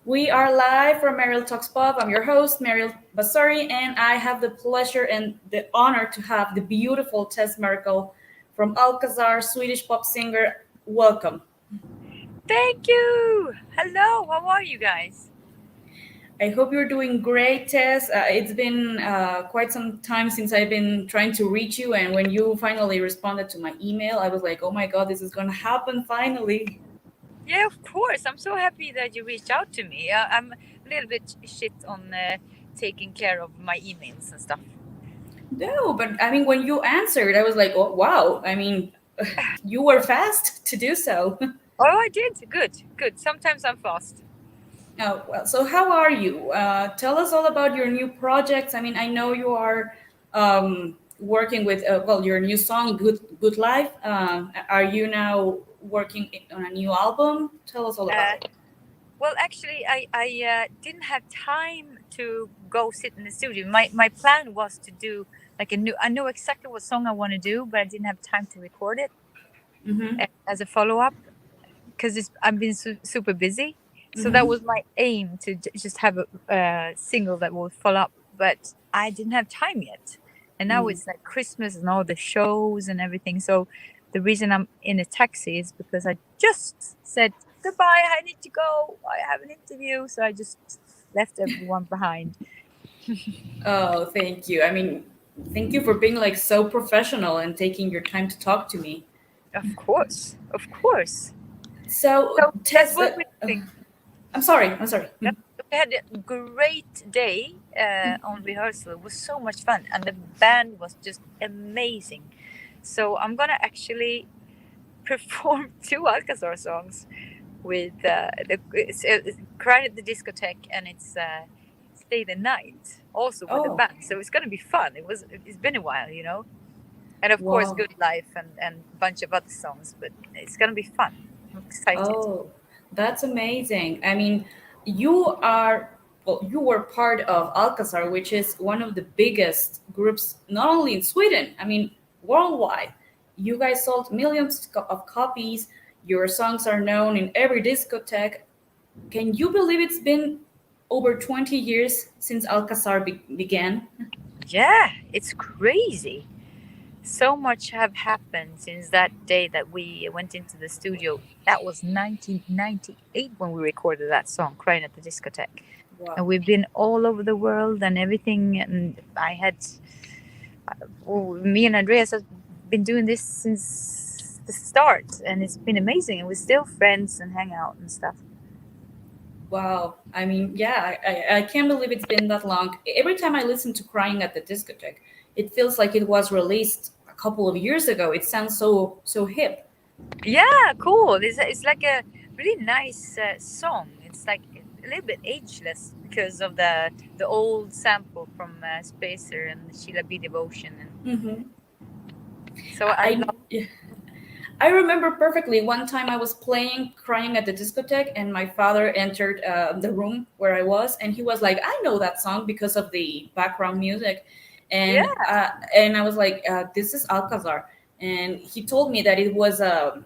We are live from Mariel Talks Pop. I'm your host, Mariel Basari, and I have the pleasure and the honor to have the beautiful Tess Merkel from Alcazar, Swedish pop singer. Welcome. Thank you. Hello. How are you guys? I hope you're doing great, Tess. It's been quite some time since I've been trying to reach you, and when you finally responded to my email, I was like, oh my God, this is going to happen finally. Yeah, of course. I'm so happy that you reached out to me. I'm a little bit shit on taking care of my emails and stuff. No, but I mean, when you answered, I was like, oh, wow. I mean, you were fast to do so. Oh, I did. Good. Good. Sometimes I'm fast. Oh, well, so how are you? Tell us all about your new projects. I mean, I know you are working with, well, your new song, Good Life. Are you now working on a new album? Tell us all about Uh, it. well, actually, I didn't have time to go sit in the studio. My plan was to do like a new. I know exactly what song I want to do, but I didn't have time to record it Mm-hmm. as a follow up because I've been super busy. So that Mm-hmm. was my aim to just have a single that will follow up, but I didn't have time yet. And now Mm. it's like Christmas and all the shows and everything. So the reason I'm in a taxi is because I just said goodbye. I need to go. I have an interview. So I just left everyone behind. Oh, thank you. I mean, thank you for being like so professional and taking your time to talk to me. Of course. Of course. So, So, Tess, Tess, what were you doing? I'm sorry. I'm sorry. Yeah, we had a great day on rehearsal. It was so much fun, and the band was just amazing. So I'm gonna actually perform two Alcazar songs with it's Crying at the Discotheque, and it's Stay the Night, also with the Oh, band. So it's gonna be fun. It's been a while, and of course wow. Good Life and a bunch of other songs. But it's gonna be fun. I'm excited. Oh, that's amazing. I mean, you are, well, you were part of Alcazar, which is one of the biggest groups, not only in Sweden, I mean, worldwide. You guys sold millions of copies. Your songs are known in every discotheque. Can you believe it's been over 20 years since Alcazar began? Yeah, it's crazy. So much have happened since that day that we went into the studio. That was 1998 when we recorded that song, Crying at the Discotheque. Wow. And we've been all over the world and everything. And me and Andreas have been doing this since the start. And it's been amazing. And we're still friends and hang out and stuff. Wow. I mean, yeah, I can't believe it's been that long. Every time I listen to Crying at the Discotheque, it feels like it was released a couple of years ago. It sounds so hip. Yeah, cool. It's like a really nice song. It's like a little bit ageless because of the old sample from Spacer and Sheila B. Devotion, and Hmm. so I I love. I remember perfectly one time I was playing Crying at the Discotheque, and my father entered the room where I was, and he was like, "I know that song because of the background music," Yeah, and I was like, "This is Alcazar," and he told me that it was a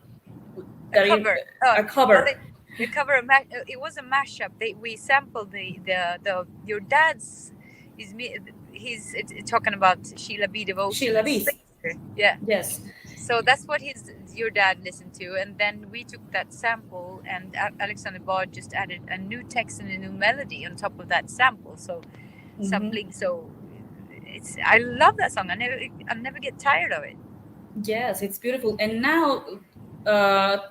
cover. a Well, cover. the cover it was a mashup. We sampled the your dad's. He's talking about Sheila B. Devotion Sheila and Beast. Spacer. Yeah. Yes. So that's what your dad listened to, and then we took that sample, and Alexander Bard just added a new text and a new melody on top of that sample. So Hmm. sampling. So I love that song. I never get tired of it. Yes, it's beautiful. And now,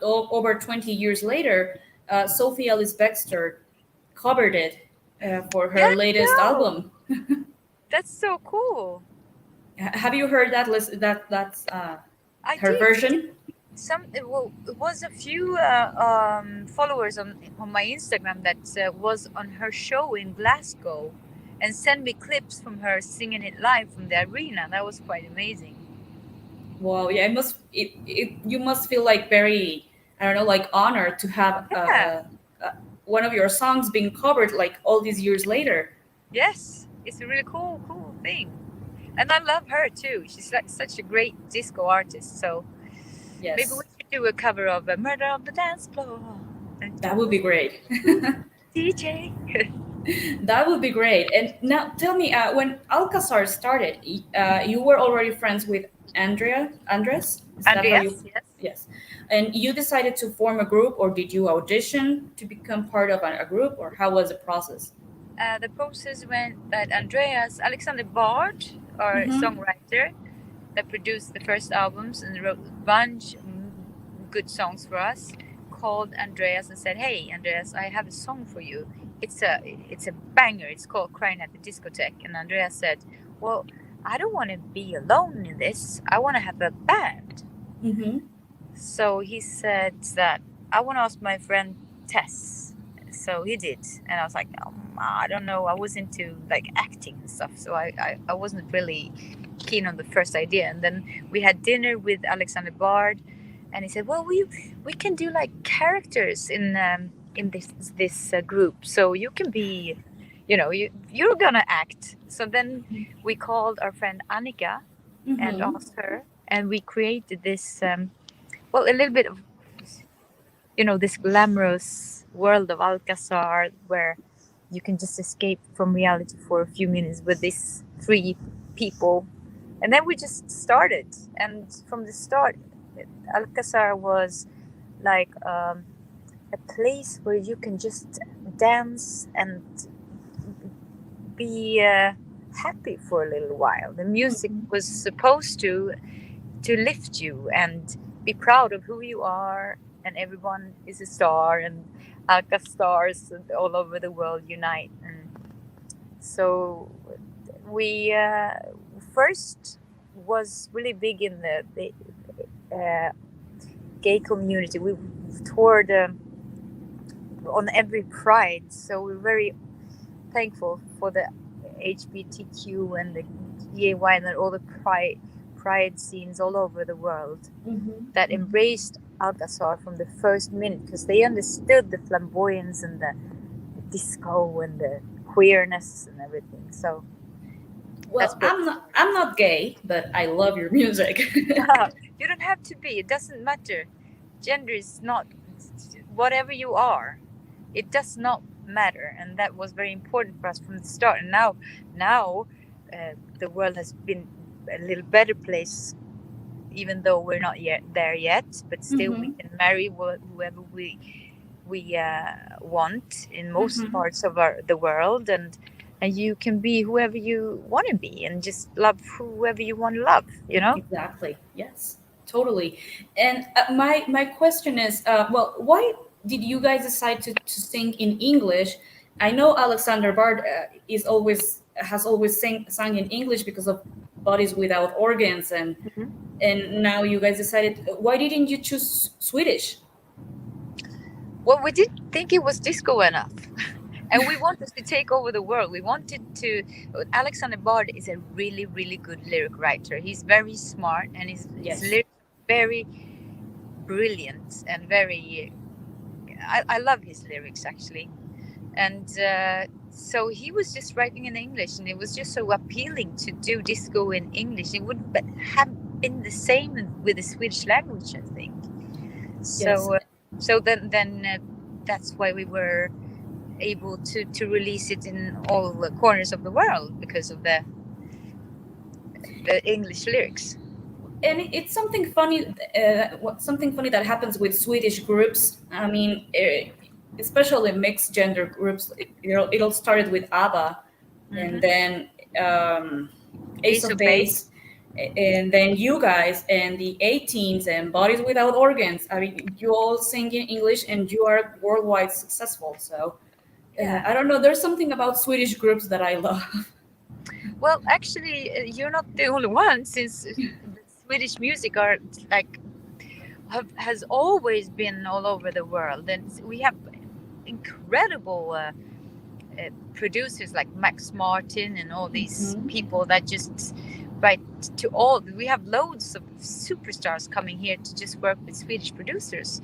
over 20 years later, Sophie Ellis Bextor covered it for Yeah, her I latest know. album. That's so cool. Have you heard that? That's I her did. version. It was a few followers on my Instagram that was on her show in Glasgow, and sent me clips from her singing it live from the arena. That was quite amazing. Wow, yeah, you must feel like very, I don't know, like honored to have Yeah. one of your songs being covered like all these years later. Yes, it's a really cool thing, and I love her too. She's like such a great disco artist. So maybe we Yes, should do a cover of "Murder on the Dance Floor." Dun, that would dun. be great. DJ. That would be great. And now tell me, when Alcazar started, you were already friends with Andres? Is that how you? Andreas, yes. Yes. And you decided to form a group, or did you audition to become part of a group, or how was the process? The process went that Andreas Alexander Bard, our Mm-hmm. songwriter, that produced the first albums and wrote a bunch good songs for us, called Andreas and said, "Hey, Andreas, I have a song for you. It's a banger. It's called Crying at the Discotheque." And Andreas said, "Well, I don't want to be alone in this. I want to have a band." Mm-hmm. So he said that I want to ask my friend Tess. So he did, and I was like, I don't know. I was into like acting and stuff, so I wasn't really keen on the first idea. And then we had dinner with Alexander Bard, and he said, "Well, we can do like characters in this group, so you can be, you're gonna act." So then we called our friend Annika and Mm-hmm. asked her, and we created this. Well, a little bit of this glamorous world of Alcazar where you can just escape from reality for a few minutes with these three people. And then we just started. And from the start, Alcazar was like a place where you can just dance and be happy for a little while. The music was supposed to lift you and be proud of who you are, and everyone is a star, and Alka stars all over the world unite. And so we first was really big in the gay community. We toured on every pride, so we're very thankful for the HBTQ and the GAY and all the pride scenes all over the world that embraced Alcazar from the first minute, because they understood the flamboyance and the disco and the queerness and everything. So that's Well, what. I'm not gay, but I love your music. You don't have to be. It doesn't matter. Gender is not whatever you are. It does not matter, and that was very important for us from the start. And now, the world has been a little better place, even though we're not yet there yet. But still, we Mm-hmm. can marry whoever we want in most Mm-hmm. parts of the world, and you can be whoever you want to be, and just love whoever you want to love. Exactly. Yes. Totally. And my question is, well, why did you guys decide to sing in English? I know Alexander Bard is always has always sung in English because of Bodies Without Organs, and now you guys decided. Why didn't you choose Swedish? Well, we didn't think it was disco enough. And we wanted to take over the world. We wanted to. Alexander Bard is a really, really good lyric writer. He's very smart, and his Yes. lyrics are very brilliant and very. I love his lyrics actually, and so he was just writing in English, and it was just so appealing to do disco in English. It would have been the same with the Swedish language, I think. Yes. So then that's why we were able to release it in all the corners of the world, because of the English lyrics. And it's something funny. Something funny that happens with Swedish groups. I mean, especially mixed gender groups. It'll started with ABBA, and Mm-hmm. then um, Ace Ace of of Base. Base, and then you guys and the 18s and Bodies Without Organs. I mean, you all sing in English and you are worldwide successful. So Yeah. I don't know. There's something about Swedish groups that I love. Well, actually, you're not the only one, since the Swedish music are like has always been all over the world, and we have incredible producers like Max Martin and all these people that just write to all. We have loads of superstars coming here to just work with Swedish producers.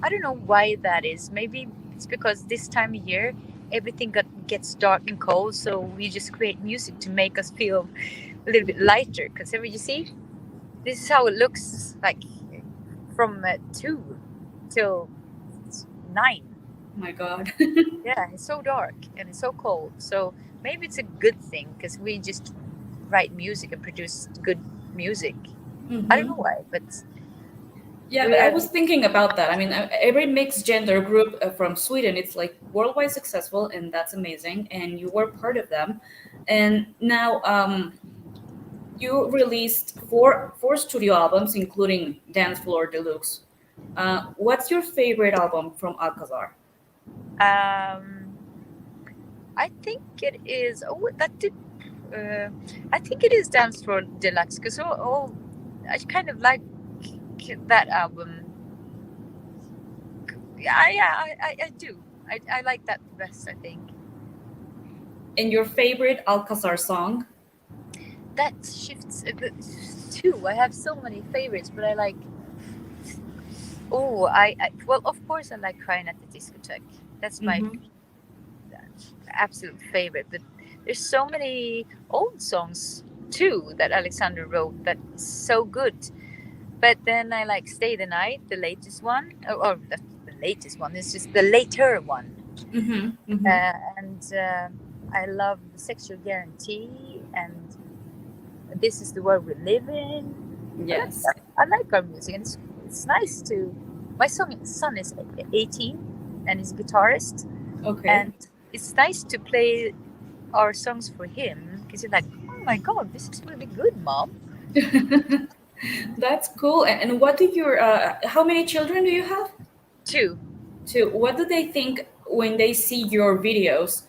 I don't know why that is. Maybe it's because this time of year everything gets dark and cold, so we just create music to make us feel a little bit lighter. Because you see, this is how it looks like from 2 till 9. My God. Yeah, it's so dark and it's so cold. So maybe it's a good thing because we just write music and produce good music. I don't know Hmm. why, but Yeah, we but I are. was thinking about that. I mean, every mixed gender group from Sweden, it's like worldwide successful, and that's amazing. And you were part of them. And now you released four studio albums, including Dance Floor Deluxe. What's your favorite album from Alcazar? Um, I think it is. Oh, that did. Uh, I think it is Dance Floor Deluxe because I kind of like that album. I do. I like that the best. I think And your favorite Alcazar song? that shifts too. I have so many favorites, but I like. Oh, well, of course, I like Crying at the Discotheque. That's my Hmm. absolute favorite. But there's so many old songs too that Alexander wrote that's so good. But then I like Stay the Night, the latest one, or the latest one. It's just the later one, Hmm. Hmm. and I love Sexual Guarantee and This Is the World We Live In. I like Yes. that. I like our music, and it's nice to. My son is 18, and he's a guitarist, Okay. and it's nice to play our songs for him because he's like, oh my god, this is really good, mom. That's cool. And what do your how many children do you have? Two. Two. What do they think when they see your videos,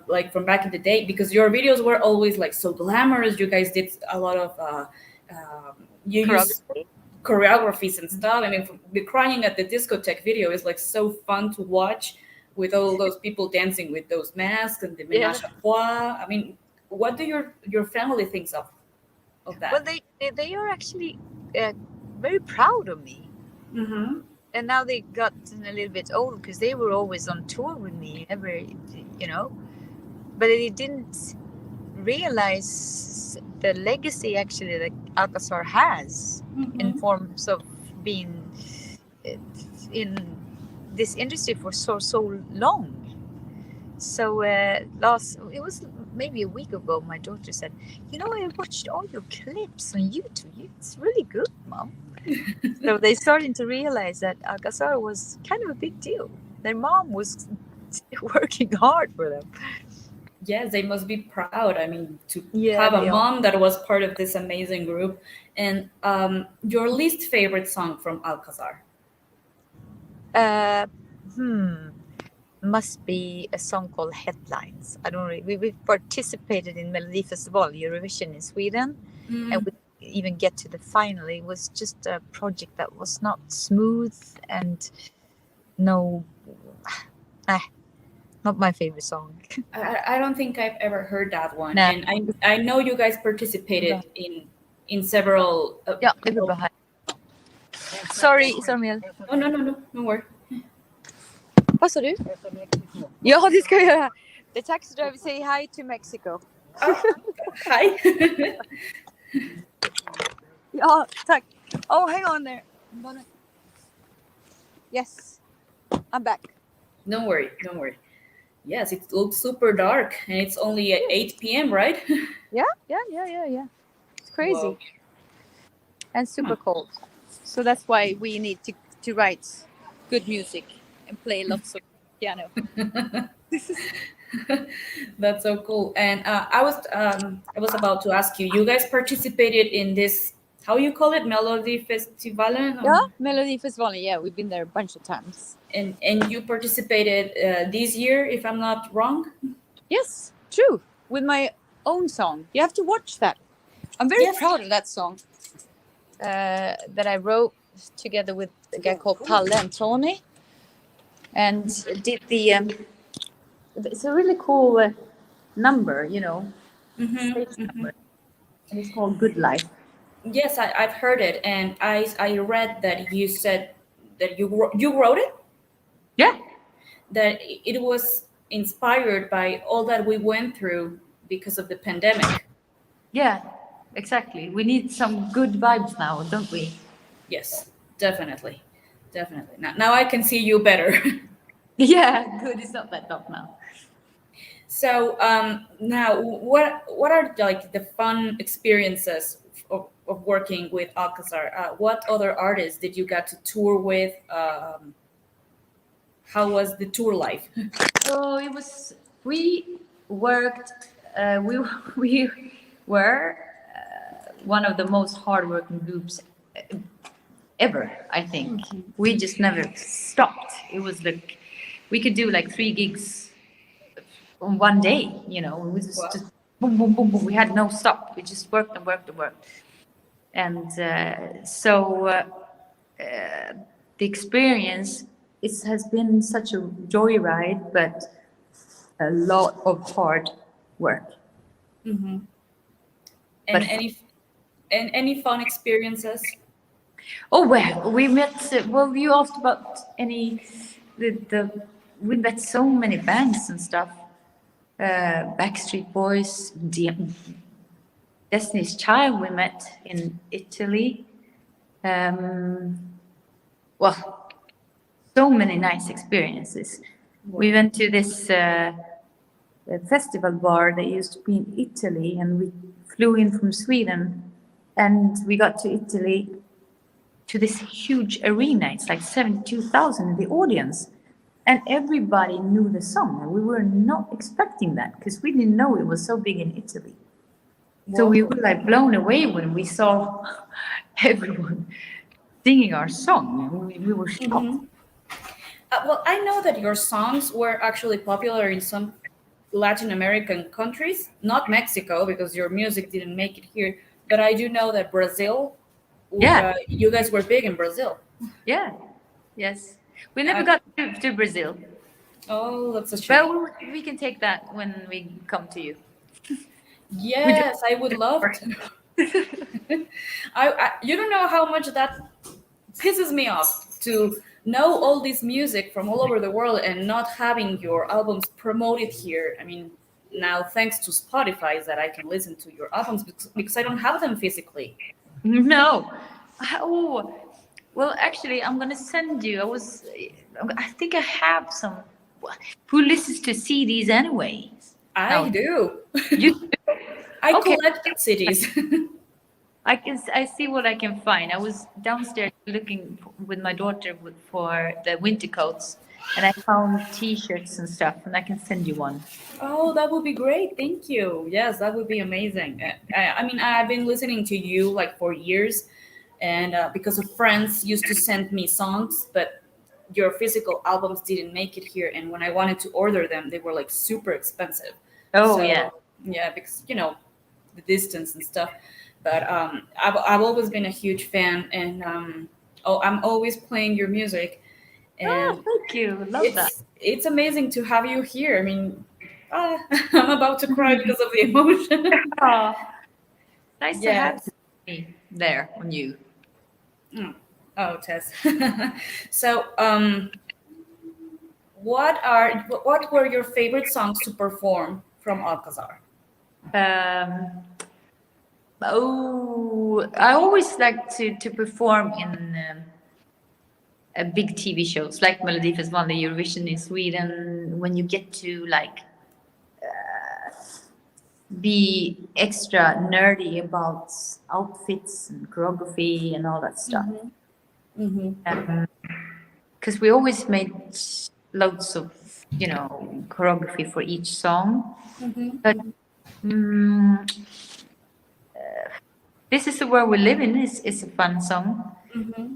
like from back in the day? Because your videos were always like so glamorous. You guys did a lot of you use Choreography. choreographies and stuff. I mean, the crying at the discotheque video is like so fun to watch with all those people dancing with those masks and the Yeah. menage a trois. I mean, what do your family thinks of Well, that? they are actually uh, very proud of me. Mm-hmm. And now they gotten a little bit old because they were always on tour with me, every, you know. But they didn't realize the legacy actually that Alcazar has in Mm-hmm. forms of being uh, in this industry for so long. So last it was maybe a week ago, my daughter said, "You know, I watched all your clips on YouTube. It's really good, mom." So they starting to realize that Alcazar was kind of a big deal. Their mom was working hard for them. Yes, they must be proud. I mean, to Yeah, have a they are. mom that was part of this amazing group. And your least favorite song from Alcazar? Uh, hmm. Must be a song called Headlines. I don't really. We participated in Melodifestival Eurovision in Sweden, and Mm, we didn't even get to the final. It was just a project that was not smooth and no, ah, not my favorite song. I don't think I've ever heard that one. Nah. And I know you guys participated in several. Ja, det går bra här. Sorry, Samuel. Oh, no, no, no, no worry. Vad sa du? Ja, det ska jag göra. The taxi driver say hi to Mexico. Oh, hi. Ja, tack. Oh, hang on there. Yes, I'm back. Don't worry, don't worry. Yes, it looks super dark, and it's only at 8 p.m., right? Yeah. It's crazy. Whoa. And super cold. So that's why we need to write good music and play lots of piano. That's so cool. And I was about to ask you. You guys participated in this, how you call it, Melody Festivalen, Yeah, Melodifestivalen. Yeah, we've been there a bunch of times. and you participated this year, if I'm not wrong. Yes, true. With my own song. You have to watch that. I'm very Yes. proud of that song that I wrote together with a guy called Palle and Tony, and did the. It's a really cool number, you know, Mm-hmm, stage mm-hmm. number, and it's called Good Life. Yes, I've heard it, and I read that you said that you wrote it, Yeah. that it was inspired by all that we went through because of the pandemic. Yeah, exactly. We need some good vibes now, don't we? Yes, definitely, definitely. Now I can see you better. Yeah, good. It's not that tough now. So now, what are like the fun experiences of working with Alcazar? What other artists did you get to tour with? How was the tour life? So it was. We worked. We we were one of the most hardworking groups ever. I think we just never stopped. It was like we could do like 3 gigs on one day. We just Wow. boom, boom, boom, boom. We had no stop. We just worked and worked and worked. And the experience has been such a joyride, but a lot of hard work. Hmm. But And any fun experiences? oh well, we met. Well, you asked about any the we met so many bands and stuff. Backstreet Boys, Destiny's Child. We met in Italy. Um, well, so many nice experiences. We went to this festival bar that used to be in Italy, and we flew in from Sweden, and we got to Italy to this huge arena. It's like 72,000 in the audience, and everybody knew the song. And we were not expecting that because we didn't know it was so big in Italy. So we Whoa. were like blown away when we saw everyone singing our song. We were shocked. Hmm. Well, I know that your songs were actually popular in some Latin American countries, not Mexico, because your music didn't make it here. But I do know that Brazil, Yeah, you guys were big in Brazil. yeah, yes. We never Uh, got to Brazil, oh, that's a but shame. we can take that when we come to you. We just Yes, I would love to. You don't know how much that pisses me off to know all this music from all over the world and not having your albums promoted here. I mean, now thanks to Spotify is that I can listen to your albums because I don't have them physically. no. Oh, well, actually, I'm gonna send you. I think I have some. Who listens to CDs anyway? I No, do. you. I Okay, collect cities. I see what I can find. I was downstairs looking with my daughter for the winter coats, and I found T-shirts and stuff, and I can send you one. Oh, that would be great. Thank you. Yes, that would be amazing. I mean, I've been listening to you like for years, and because of friends used to send me songs, but your physical albums didn't make it here. And when I wanted to order them, they were like super expensive. Oh yeah. So yeah, because the distance and stuff. But I've always been a huge fan, and oh, I'm always playing your music, Oh, and thank you. Love that. it's amazing to have you here. I mean, I'm about to cry because of the emotion. Oh, nice to have Yes. me there on you. Mm. Oh, Tess. So, what were your favorite songs to perform from Alcazar? Um, I always like to perform in big TV shows like Melodifestivalen, the Eurovision in Sweden. When you get to like be extra nerdy about outfits and choreography and all that stuff. Mm-hmm. Because we always made loads of choreography for each song. Mm-hmm. But mm This is the world we live in is a fun song Mm-hmm.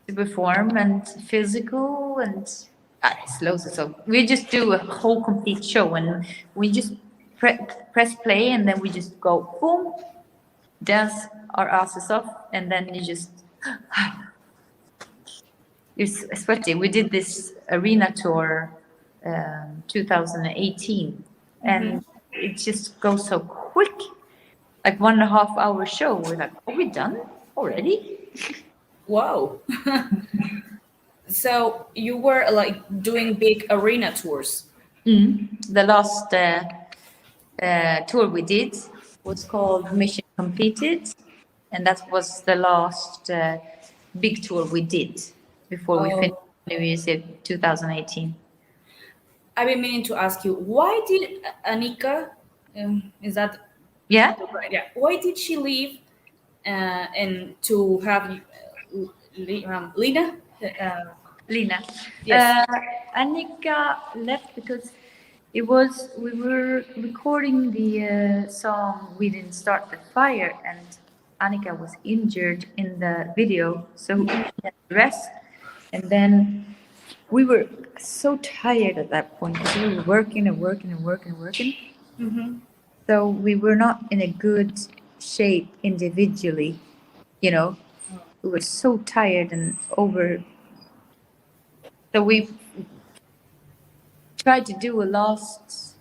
to perform and physical and it's loads of songs. We just do a whole complete show and we just press play and then we just go boom, dance our asses off and then you just it's sweaty. We did this arena tour 2018 Mm-hmm. and it just goes so quick. Like 1.5 hour show. We're like, are we done already? Wow. So you were like doing big arena tours. The last tour we did was called Mission Completed, and that was the last big tour we did before we Oh, finished. New Year's Eve 2018. I've been meaning to ask you, why did Anika, is that Yeah, right? Yeah. Why did she leave and to have Lina? Uh, Lina. yes. Annika left because it was we were recording the song "We Didn't Start the Fire" and Annika was injured in the video, so she had to rest. And then we were so tired at that point because we were working and working and working and working. Mm-hmm. So we were not in a good shape individually, you know. We were so tired and over. So we tried to do a last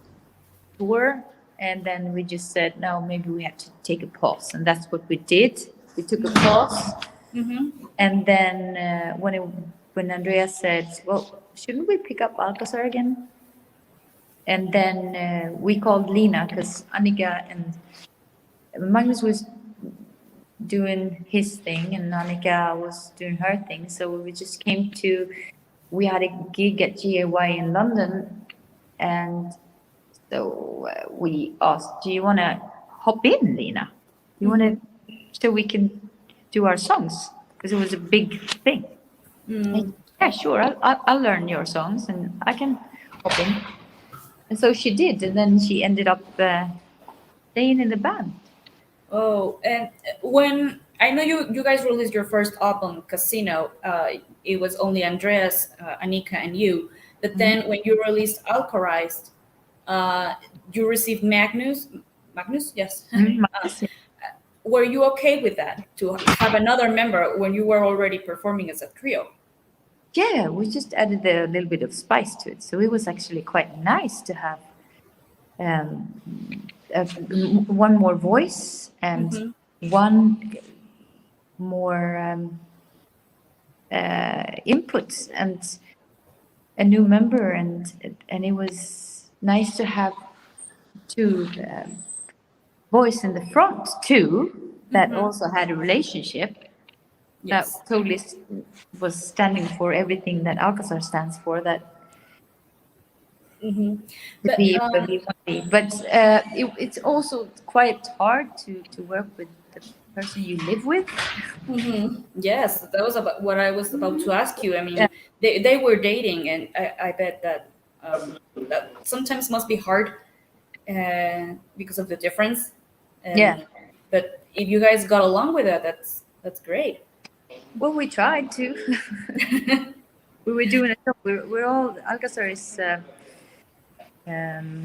tour, and then we just said, no, maybe we have to take a pause. And that's what we did. We took a pause. Mm-hmm. And then when Andrea said, well, shouldn't we pick up Alcazar again? And then we called Lina because Annika and Magnus was doing his thing and Annika was doing her thing. So we just came to, we had a gig at GAY in London. And so we asked, do you want to hop in, Lina? You want to, so we can do our songs? Because it was a big thing. Mm. Yeah, sure, I'll learn your songs and I can hop in. And so she did. And then she ended up staying in the band. Oh, and when I know you guys released your first album, Casino, it was only Andreas, Anika, and you. But Mhm. then when you released Alcarized, uh, you received Magnus. Magnus, yes. Mhm. Were you okay with that to have another member when you were already performing as a trio? Yeah, we just added a little bit of spice to it. So it was actually quite nice to have um, one more voice and Mm-hmm. one more input and a new member. And it was nice to have two voice in the front too that Mm-hmm. also had a relationship that Yes. totally was standing for everything that Alcazar stands for, that Mm-hmm. to But be where we want to be. But it's also quite hard to work with the person you live with. yes, that was about what I was about to ask you. I Yeah. mean, they were dating, and I bet that that sometimes must be hard because of the difference. Yeah. And but if you guys got along with it, that's great. Well, we tried to. We were doing it. We're all Alcazar is.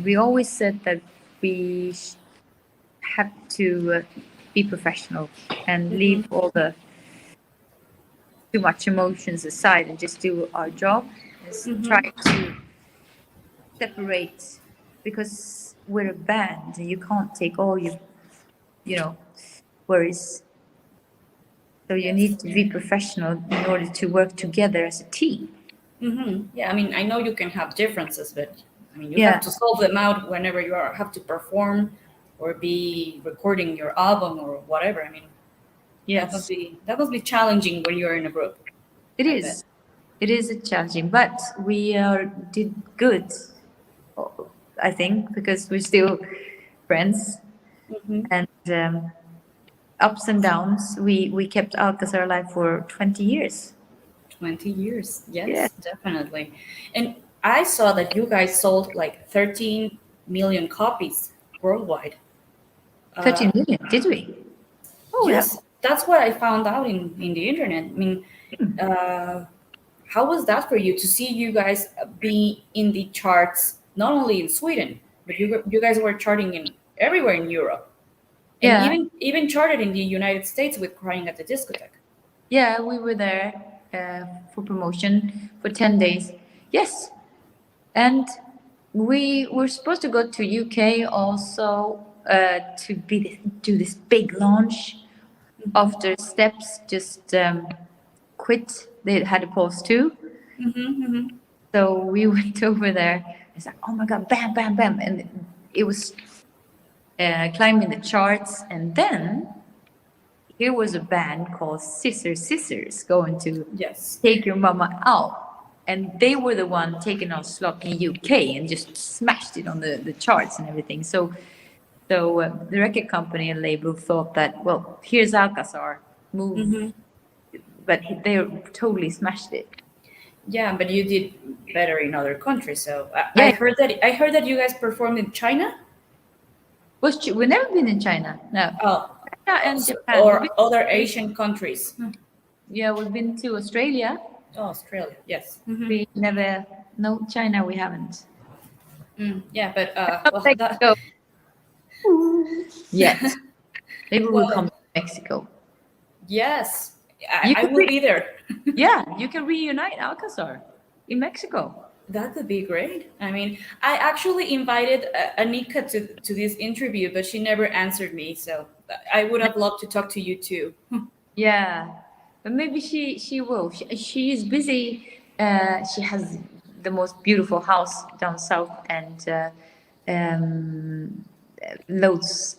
We always said that we have to be professional and leave all the too much emotions aside and just do our job. Is try to separate because we're a band and you can't take all your worries. So you Yes. need to be professional in order to work together as a team. Yeah, I mean, I know you can have differences, but I mean, you have Yeah. to solve them out whenever you have to perform or be recording your album or whatever. I mean, Yes. that must be challenging when you're in a group. It I bet. is. It is a challenging, but we did good, I think, because we're still friends and ups and downs. We kept Alcazar alive for 20 years. 20 years. Yeah. Yes, definitely. And I saw that you guys sold like 13 million copies worldwide. 13 million, did we? Oh, yeah. Yes, that's what I found out in the internet. I mean, uh, how was that for you to see you guys be in the charts, not only in Sweden, but you guys were charting in everywhere in Europe, and Yeah. even charted in the United States with "Crying at the Discotheque." Yeah, we were there for promotion for 10 days. Yes. And we were supposed to go to UK also to do this big launch. After Steps just quit, they had a pause too. So we went over there. It's like, oh my God, bam, bam, bam. And it was climbing the charts. And then here was a band called Scissors Scissors going to Yes. Take Your Mama Out. and they were the one taking our slot in UK and just smashed it on the charts and everything. So the record company and label thought that, well, here's Alcazar, move, Hmm. but they totally smashed it. Yeah, but you did better in other countries. So Yeah, I heard that you guys performed in China. we've never been in China. No, Oh, China and Japan. We've or other been, Asian countries. yeah, we've been to Australia. Oh, Australia. Yes. Hmm. We never, no, China we haven't. Yeah, but Not well, Mexico yet. Maybe we'll come well, to Mexico. yes, You I can will be there. yeah, you can reunite Alcazar in Mexico. That could be great. I mean, I actually invited Anika to this interview, but she never answered me. So I would have loved to talk to you too. Yeah, but maybe she will. She is busy. She has the most beautiful house down south and um, loads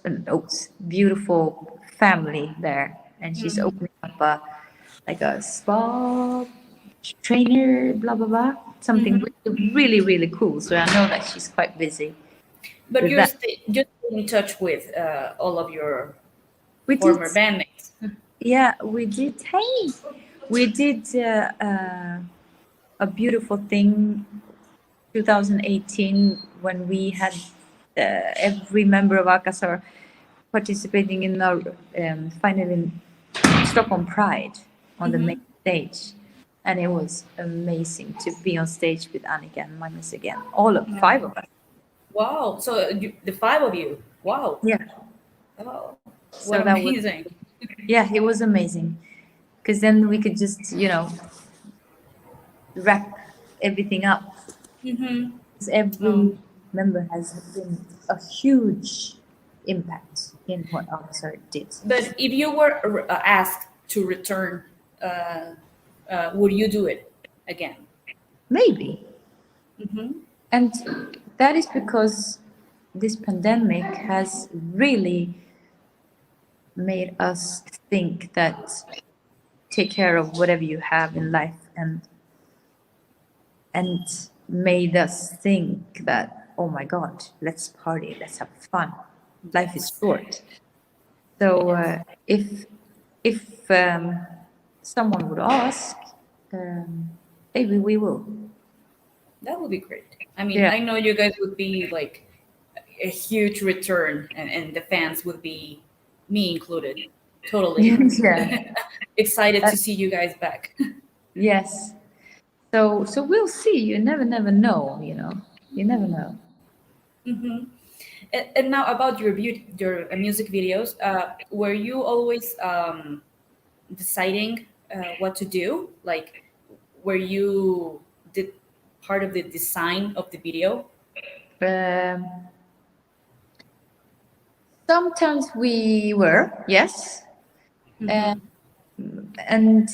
beautiful family there, and she's Mhm. opening up a like a spa trainer, blah blah blah, something Mhm. really cool. So I know that she's quite busy But with that. just in touch with all of your We did, former bandmates. yeah, we did. Hey, we did a beautiful thing 2018 when we had every member of Alcazar participating in our final in Stockholm Pride on the main Hmm. stage. And it was amazing to be on stage with Annika and Magnus again, all of five of us. Wow. So the five of you. Wow. Yeah. Oh, what So that was, amazing. yeah, it was amazing. Because then we could just, wrap everything up. Hmm. 'Cause Oh, every member has been a huge impact in what Alcazar did. but if you were asked to return, uh, would you do it again? Maybe. Hmm. And that is because this pandemic has really made us think that take care of whatever you have in life and made us think that, oh my God, let's party, let's have fun. Life is Yes. short. So Yes. if someone would ask, maybe we will. That would be great. I mean, Yeah. I know you guys would be like a huge return, and the fans would be, me included, totally Yeah. excited Uh, to see you guys back. yes. So we'll see. You never know. You never know. Hmm. And now about your music videos, were you always deciding what to do? Like, were you did part of the design of the video? Um, Sometimes we were, yes, uh, Hmm. and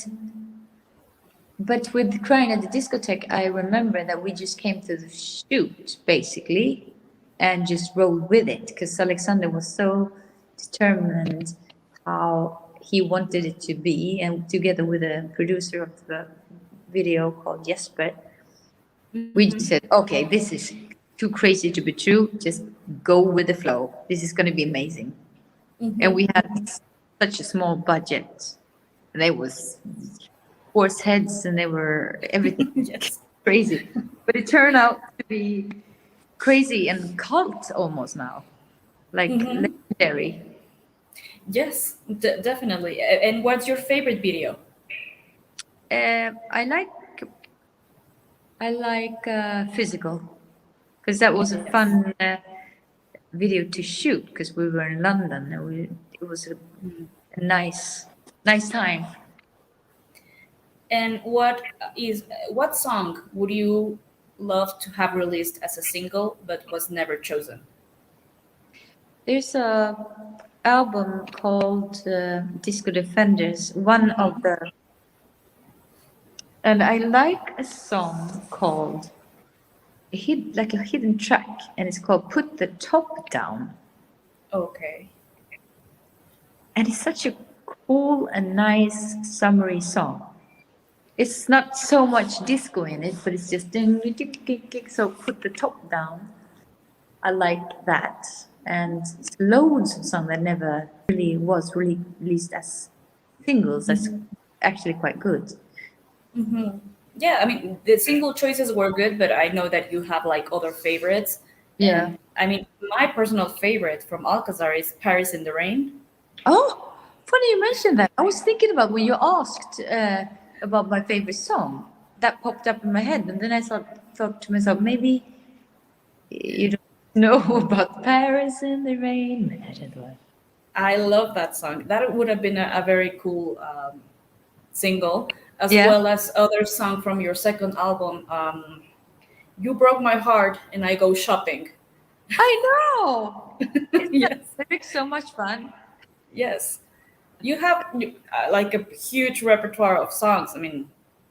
but with crying at the discotheque, I remember that we just came to the shoot basically, and just rolled with it because Alexander was so determined how he wanted it to be, and together with a producer of the video called Jesper, we Hmm. just said, okay, this is too crazy to be true. Just go with the flow. This is going to be amazing. And Hmm. we had such a small budget. And there was horse heads and they were everything Yes. crazy. But it turned out to be crazy and cult almost now, like Hmm. legendary. Yes, definitely. And what's your favorite video? I like physical because that was a Yes. fun video to shoot because we were in London and it was a nice time. And what song would you love to have released as a single but was never chosen? There's a album called Disco Defenders, one of Hmm. the, and I like a song called like a hidden track, and it's called Put the Top Down, Okay. and it's such a cool and nice summery song. It's not so much disco in it, but it's just ding, ding, ding, ding, ding, so put the top down. I like that. And it's loads of songs that never really was really released as singles. That's actually quite good. Yeah, I mean, the single choices were good, but I know that you have like other favorites. Yeah. And I mean, my personal favorite from Alcazar is Paris in the Rain. Oh, funny you mentioned that. I was thinking about when you asked about my favorite song. That popped up in my head, and then I thought to myself, maybe you don't know about Paris in the rain. I don't know. I love that song. That would have been a very cool single, as Yeah, well as other song from your second album, You Broke My Heart and I Go Shopping. I know. Isn't that Yes, lyric so much fun? yes. You have like a huge repertoire of songs. I mean,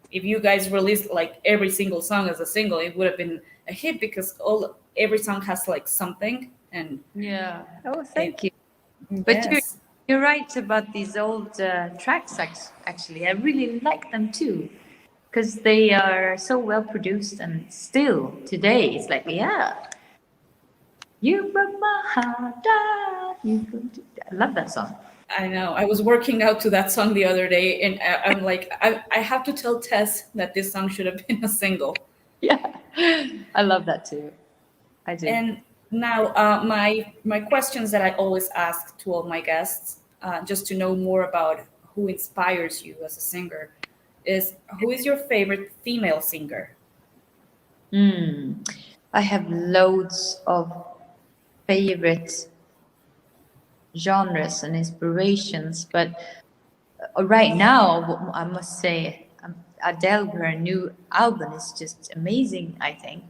if you guys released like every single song as a single, it would have been a hit because all every song has like something, and Yeah. Oh, it thank you. But yes. you're right about these old tracks. Actually, I really like them too, because they are so well produced, and still today it's like, yeah, you broke my heart. I love that song. I know. I was working out to that song the other day, and I'm like, I have to tell Tess that this song should have been a single. Yeah, I love that too. I do. And now, my questions that I always ask to all my guests, just to know more about who inspires you as a singer, is who is your favorite female singer? Mm. I have loads of favorite genres and inspirations, but right now I must say Adele, her new album is just amazing. I think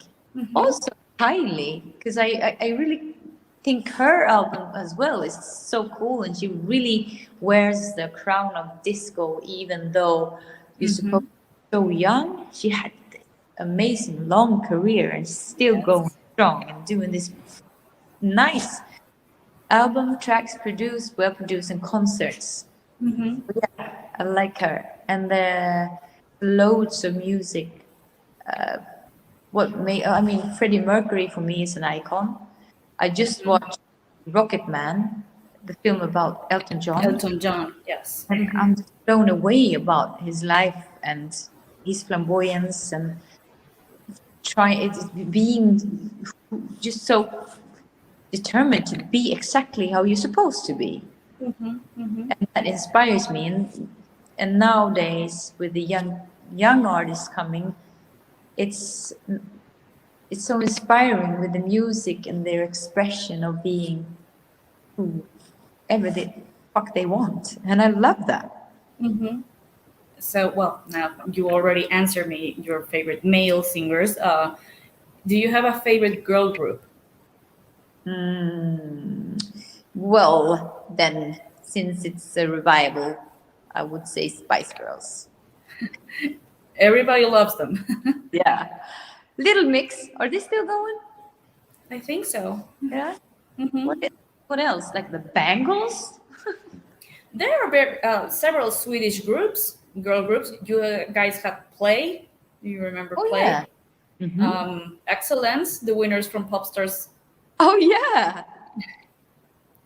also Kylie, because I really think her album as well is so cool, and she really wears the crown of disco, even though you're supposed to be so young. She had this amazing long career and still going Yes. strong and doing this nice album tracks produced, well produced, and concerts. I like her, and loads of music. What may I mean? Freddie Mercury for me is an icon. I just watched Rocket Man, the film about Elton John, Elton John. Yes. and I'm just blown away about his life and his flamboyance and being just so determined to be exactly how you're supposed to be. And that inspires me. And nowadays, with the young artists coming, it's it's so inspiring with the music and their expression of being whoever the fuck they want, and I love that. So, well, now you already answered me your favorite male singers. Do you have a favorite girl group? Well, then, since it's a revival, I would say Spice Girls. Everybody loves them. Yeah, Little Mix, are they still going? I think so. Yeah. What else? Like the Bangles? There are several Swedish groups, girl groups. You guys have Play. Do you remember Oh Play? yeah. Mm-hmm. Excellence, the winners from Popstars. Oh yeah.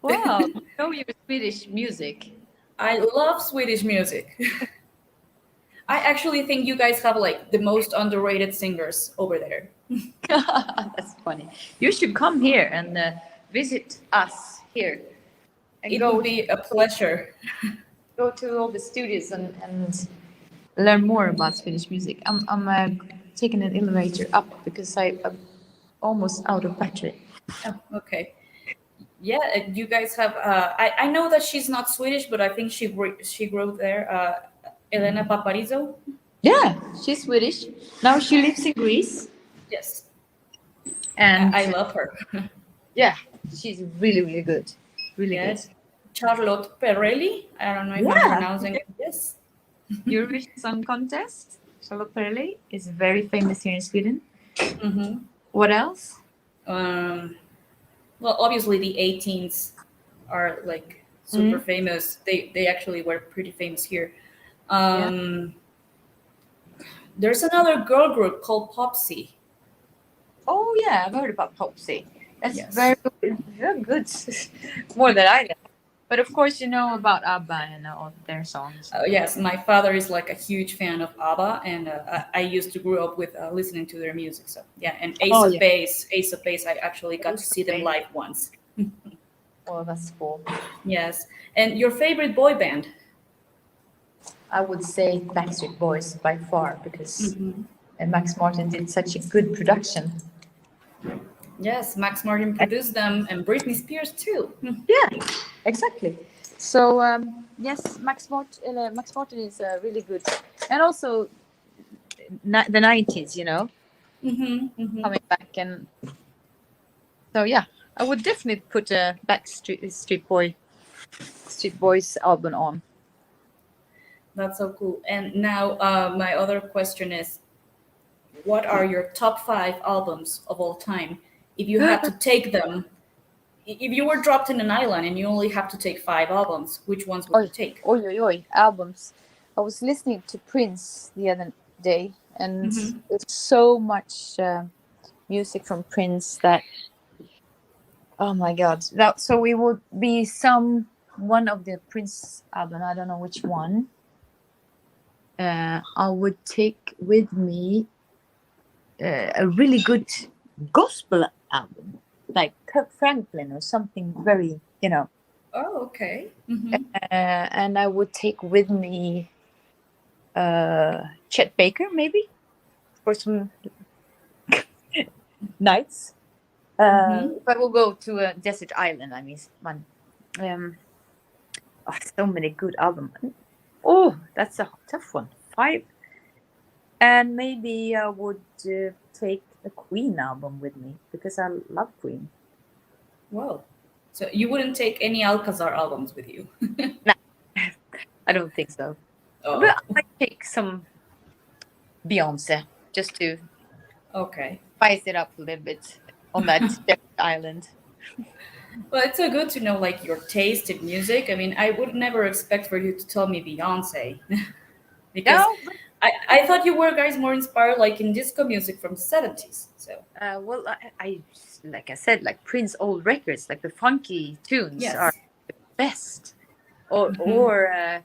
Wow. You know your Swedish music. I love Swedish music. I actually think you guys have like the most underrated singers over there. That's funny. You should come here and visit us here and It would be a pleasure. go to all the studios and learn more about Swedish music. I'm taking an elevator up because I'm almost out of battery. Oh, okay. Yeah, you guys have. I know that she's not Swedish, but I think she grew there. Elena Paparizou. Yeah, she's Swedish. Now she lives in Greece, Yes, and I love her. yeah, she's really really good. Really good. Yes, Charlotte Perrelli. I don't know if I'm Yeah. pronouncing it. Yes. Eurovision Song Contest. Charlotte Perrelli is very famous here in Sweden. Mm-hmm. What else? Um, well, obviously the 18s are like super Mm. famous. They actually were pretty famous here. Yeah. Um, There's another girl group called Popsy. Oh yeah, I've heard about Popsy. That's Yes. very good. More than I know. But of course, you know about ABBA and all their songs. Yes, my father is like a huge fan of ABBA, and I used to grow up with listening to their music. So yeah, and Oh yeah, Ace of Base, I actually got to Ace of see them Base. live once. Well, that's cool. Yes, and your favorite boy band? I would say Backstreet Boys by far because Hmm. Max Martin did such a good production. Yes, Max Martin produced them, and Britney Spears too. Yeah, exactly. So yes, Max Martin is really good, and also the 90s, you know, Hmm. Hmm. coming back, and so yeah, I would definitely put a Street Boys album on. That's so cool. And now, my other question is, what are your top five albums of all time? If you had to take them, if you were dropped in an island and you only have to take five albums, which ones would you Oi, take? oi, albums. I was listening to Prince the other day, and Hmm. there's so much music from Prince that, oh my God. So it would be one of the Prince album. I don't know which one. I would take with me a really good gospel album, like Kirk Franklin or something very, you know. Oh, okay. Hmm. And I would take with me Chet Baker, maybe, for some nights. Hmm. If I will go to a desert island, I mean, one. Um, so many good albums. Oh, that's a tough one. Five. And maybe I would take the Queen album with me because I love Queen. Wow. So you wouldn't take any Alcazar albums with you? No, I don't think so. But Oh, I might take some Beyonce just to okay. spice it up a little bit on that desert island. Well, it's so good to know like your taste in music. I mean, I would never expect for you to tell me Beyonce because No, I thought you were guys more inspired like in disco music from the 70s. So, well, I like I said, like Prince old records, like the funky tunes are yes. the best. Or Hmm.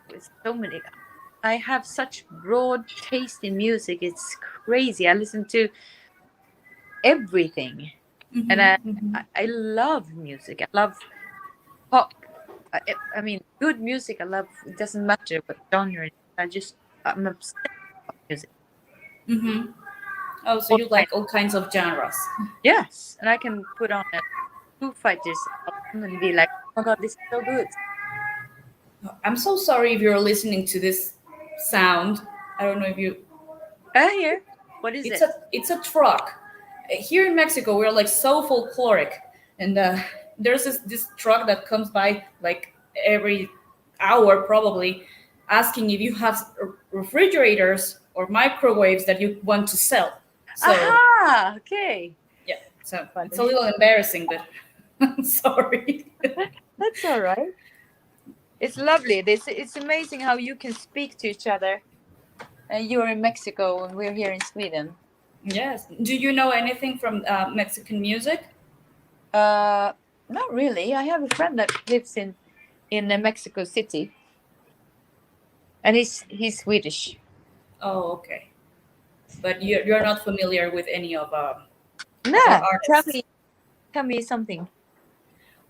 there's so many. I have such broad taste in music. It's crazy. I listen to everything, and Hmm. Hmm. I love music. I love pop. I mean, good music. I love. It doesn't matter what genre. I'm obsessed with music. Hmm. Oh, so All you kind. like all kinds of genres. Yes, and I can put on a Foo Fighters album and be like, "Oh my God, this is so good." I'm so sorry if you're listening to this sound. I don't know if you. I hear. What is it? It's a truck. Here in Mexico, we're like so folkloric, and there's this truck that comes by like every hour probably, asking if you have refrigerators or microwaves that you want to sell. So Aha! Okay. yeah, so it's a Funny. little embarrassing, but I'm sorry. That's all right. It's lovely. It's amazing how you can speak to each other. You're in Mexico and we're here in Sweden. Yes. Do you know anything from Mexican music? Uh, Not really. I have a friend that lives in Mexico City, and he's Swedish. Oh, okay. But you're not familiar with any of our Nah, artists. tell me something.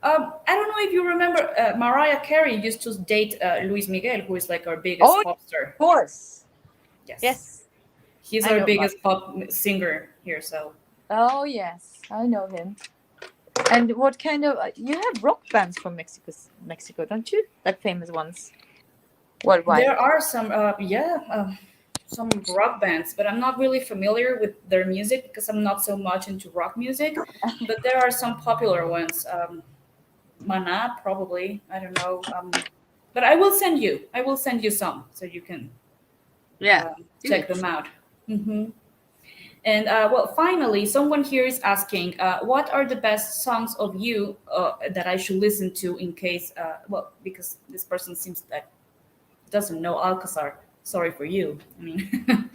I don't know if you remember, Mariah Carey used to date Luis Miguel, who is like our Oh, biggest pop star. of course. Yes, Yes, he's I our know about. biggest pop singer here. So Oh yes, I know him. And what kind of you have rock bands from Mexico, don't you? Like famous ones worldwide. there are some, some rock bands, but I'm not really familiar with their music because I'm not so much into rock music. But there are some popular ones. Mana, probably. I don't know. But I will send you. I will send you some so you can Yeah, do check them it. out. Hmm. And well, finally, someone here is asking, what are the best songs of you that I should listen to in case, well, because this person seems that doesn't know Alcazar. sorry for you. I mean,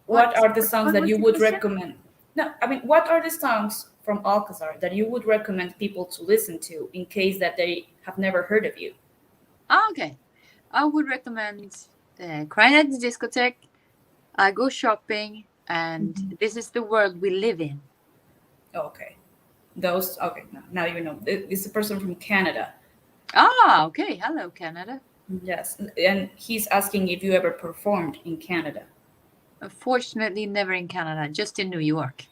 what are the songs what that was you the would question? recommend? No, I mean, what are the songs from Alcazar that you would recommend people to listen to in case that they have never heard of you? Okay. I would recommend Crying at the Discotheque, I Go Shopping, and This is the World We Live in. Okay. Those, okay, now you know. It's a person from Canada. Ah, okay. Hello, Canada. Yes. And he's asking if you ever performed in Canada. Unfortunately, never in Canada, just in New York.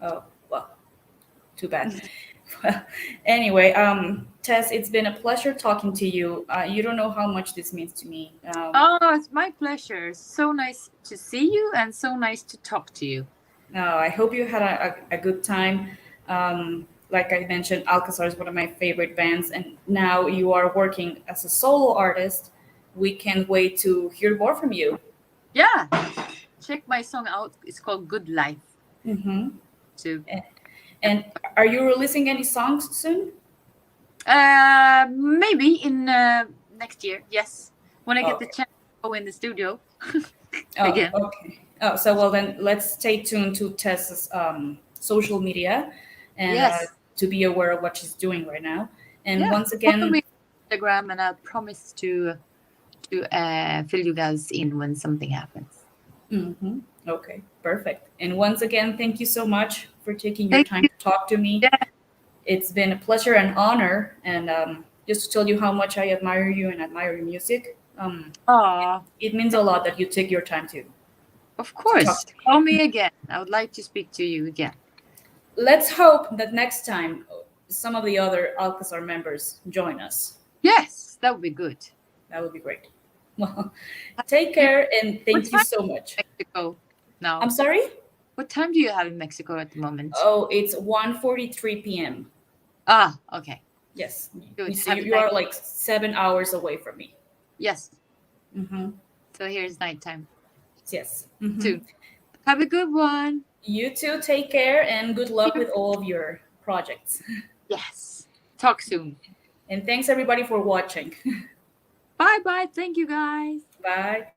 Oh, well, too bad. Well, anyway, Tess, it's been a pleasure talking to you. You don't know how much this means to me. Oh, it's my pleasure. So nice to see you and so nice to talk to you. I hope you had a good time. Like I mentioned, Alcazar is one of my favorite bands, and now you are working as a solo artist. We can't wait to hear more from you. Yeah. Check my song out. It's called Good Life. Mm-hmm. So, And are you releasing any songs soon? maybe in next year. Yes. When I get the Okay. chance to go in the studio Oh, again. okay. Oh, so well then let's stay tuned to Tess's social media and Yes. to be aware of what she's doing right now. And Yeah. once Follow me again, on Instagram, and I promise to fill you guys in when something happens. mhm, okay, perfect. And once again, thank you so much for taking your Thank time you. to talk to me. Yeah. It's been a pleasure and honor, and just to tell you how much I admire you and admire your music. Aw, It means a lot that you take your time of to talk course. to me. Call me again. I would like to speak to you again. Let's hope that next time some of the other Alcazar members join us. Yes, that would be good. That would be great. Well, take care and What thank you time so much. in Mexico now? I'm sorry? What time do you have in Mexico at the moment? Oh, it's 1:43 p.m. Ah, okay. Yes. You Good. see, Have a you nice. are like 7 hours away from me. Yes. Mm-hmm. So here's nighttime Yes. Mm-hmm. too. Have a good one. You too, take care and good luck with all of your projects. Yes. Talk soon. And thanks everybody for watching. Bye bye. Thank you guys. Bye.